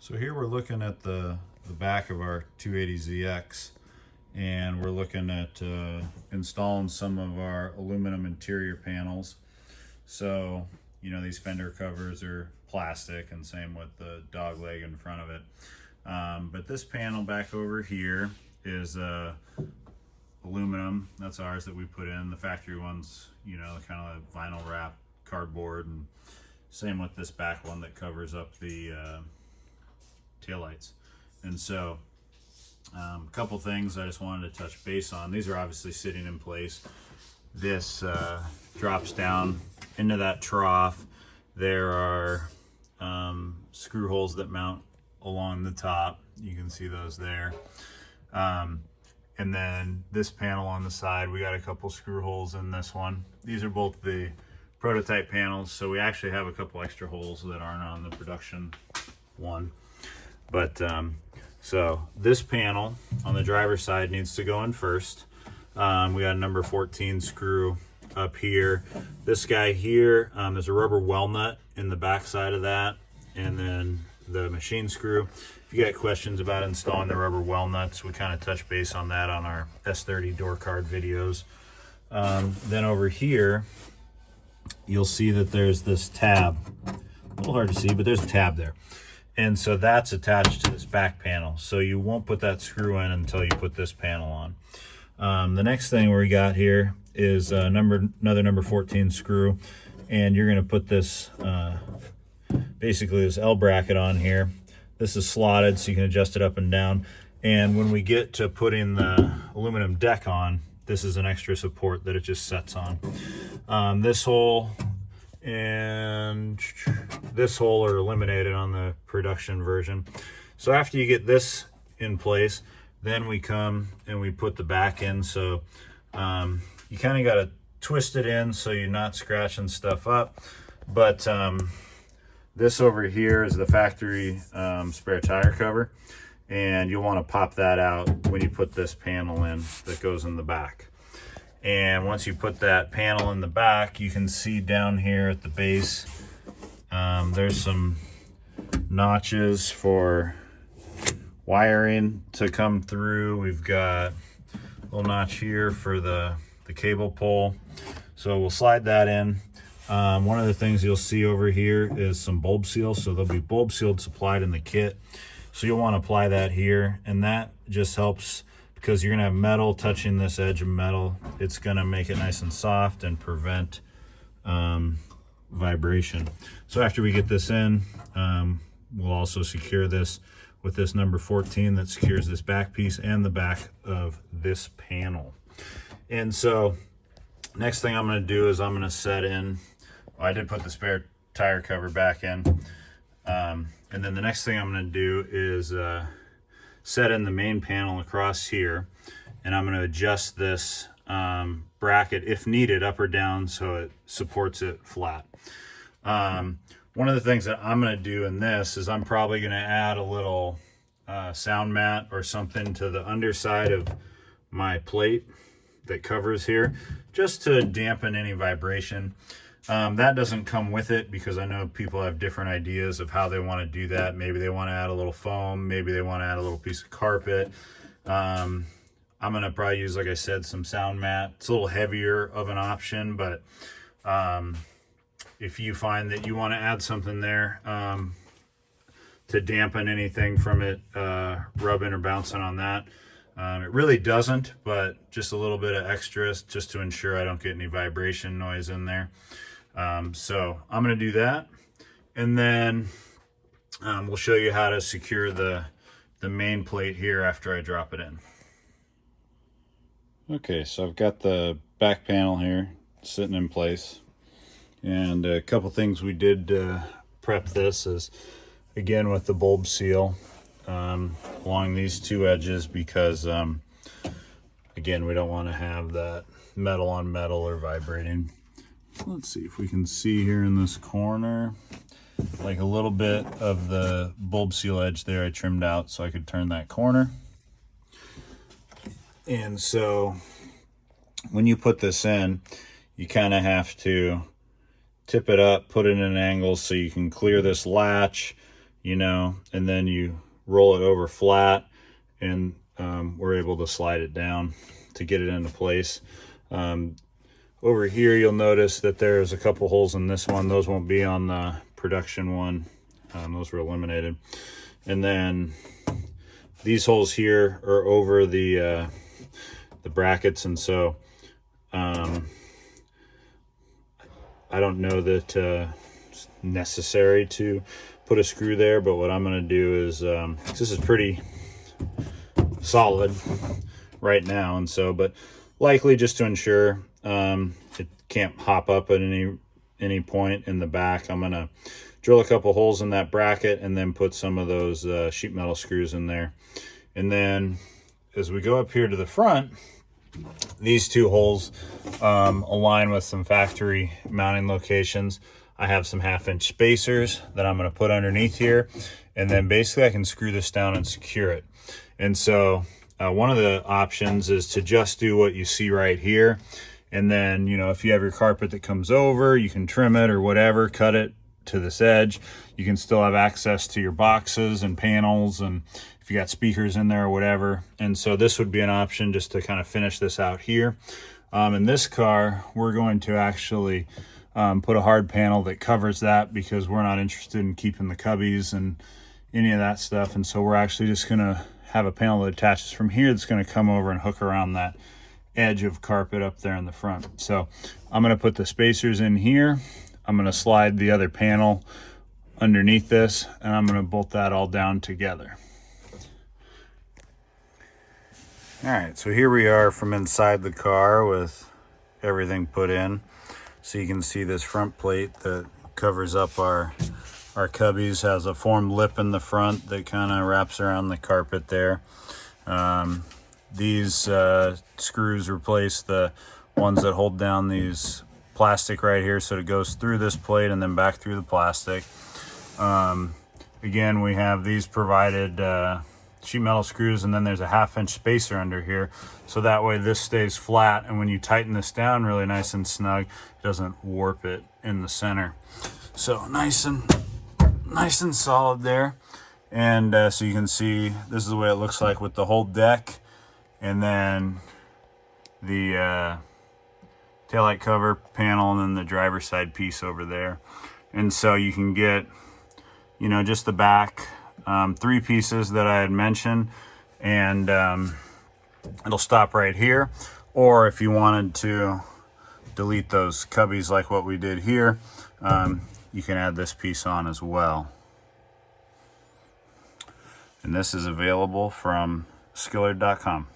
So here we're looking at the back of our 280ZX, and we're looking at installing some of our aluminum interior panels. So, you know, these fender covers are plastic, and same with the dog leg in front of it. But this panel back over here is aluminum. That's ours that we put in. The factory ones, you know, kind of vinyl wrap, cardboard, and same with this back one that covers up the taillights. And so a couple things I just wanted to touch base on. These are obviously sitting in place. This drops down into that trough. There are screw holes that mount along the top. You can see those there. And then this panel on the side, we got a couple screw holes in this one. These are both the prototype panels, so we actually have a couple extra holes that aren't on the production one. But so this panel on the driver's side needs to go in first. We got a number 14 screw up here. This guy here, there's a rubber well nut in the back side of that, and then the machine screw. If you got questions about installing the rubber well nuts, we kind of touch base on that on our S130 door card videos. Then over here, you'll see that there's this tab. A little hard to see, but there's a tab there. And so that's attached to this back panel. So you won't put that screw in until you put this panel on. The next thing we got here is another number 14 screw. And you're gonna put this, basically this L bracket on here. This is slotted so you can adjust it up and down. And when we get to putting the aluminum deck on, this is an extra support that it just sets on. This hole and this hole are eliminated on the production version. So after you get this in place, then we come and we put the back in. So you kind of got to twist it in so you're not scratching stuff up. But this over here is the factory spare tire cover, and you'll want to pop that out when you put this panel in that goes in the back. And once you put that panel in the back, you can see down here at the base, there's some notches for wiring to come through. We've got a little notch here for the cable pull. So we'll slide that in. One of the things you'll see over here is some bulb seal. So there'll be bulb sealed supplied in the kit. So you'll want to apply that here, and that just helps because you're gonna have metal touching this edge of metal. It's gonna make it nice and soft and prevent vibration. So after we get this in, we'll also secure this with this number 14 that secures this back piece and the back of this panel. And so next thing I'm gonna do is I'm gonna set in, well, I did put the spare tire cover back in. And then the next thing I'm gonna do is set in the main panel across here, and I'm going to adjust this bracket if needed up or down so it supports it flat. One of the things that I'm going to do in this is I'm probably going to add a little sound mat or something to the underside of my plate that covers here, just to dampen any vibration. That doesn't come with it because I know people have different ideas of how they want to do that. Maybe they want to add a little foam, maybe they want to add a little piece of carpet. I'm going to probably use, like I said, some sound mat. It's a little heavier of an option, but if you find that you want to add something there to dampen anything from it rubbing or bouncing on that, it really doesn't, but just a little bit of extras just to ensure I don't get any vibration noise in there. So I'm going to do that, and then we'll show you how to secure the main plate here after I drop it in. Okay, so I've got the back panel here sitting in place, and a couple things we did prep this is, again, with the bulb seal along these two edges, because again, we don't want to have that metal on metal or vibrating. Let's see if we can see here in this corner, like a little bit of the bulb seal edge there I trimmed out so I could turn that corner. And so when you put this in, you kind of have to tip it up, put it in an angle so you can clear this latch, you know, and then you roll it over flat, and we're able to slide it down to get it into place. Over here, you'll notice that there's a couple holes in this one. Those won't be on the production one. Those were eliminated. And then these holes here are over the brackets, and so I don't know that it's necessary to put a screw there, but what I'm going to do is this is pretty solid right now, and so but likely just to ensure it can't hop up at any point in the back, I'm going to drill a couple holes in that bracket and then put some of those sheet metal screws in there. And then as we go up here to the front, these two holes align with some factory mounting locations. I have some 1/2-inch spacers that I'm going to put underneath here, and then basically I can screw this down and secure it. And so one of the options is to just do what you see right here, and then, you know, if you have your carpet that comes over, you can trim it or whatever, cut it to this edge. You can still have access to your boxes and panels, and if you got speakers in there or whatever. And so this would be an option just to kind of finish this out here. In this car, we're going to actually put a hard panel that covers that, because we're not interested in keeping the cubbies and any of that stuff. And so we're actually just going to have a panel that attaches from here that's going to come over and hook around that edge of carpet up there in the front. So I'm going to put the spacers in here. I'm going to slide the other panel underneath this, and I'm going to bolt that all down together. All right, so here we are from inside the car with everything put in. So you can see this front plate that covers up our cubbies has a formed lip in the front that kind of wraps around the carpet there. These screws replace the ones that hold down these plastic right here, so it goes through this plate and then back through the plastic. Again, we have these provided sheet metal screws, and then there's a 1/2-inch spacer under here, so that way this stays flat, and when you tighten this down really nice and snug, it doesn't warp it in the center. So nice and solid there. And so you can see this is the way it looks like with the whole deck, and then the taillight cover panel, and then the driver's side piece over there. And so you can get, you know, just the back 3 pieces that I had mentioned, and it'll stop right here. Or if you wanted to delete those cubbies like what we did here, you can add this piece on as well. And this is available from Skillard.com.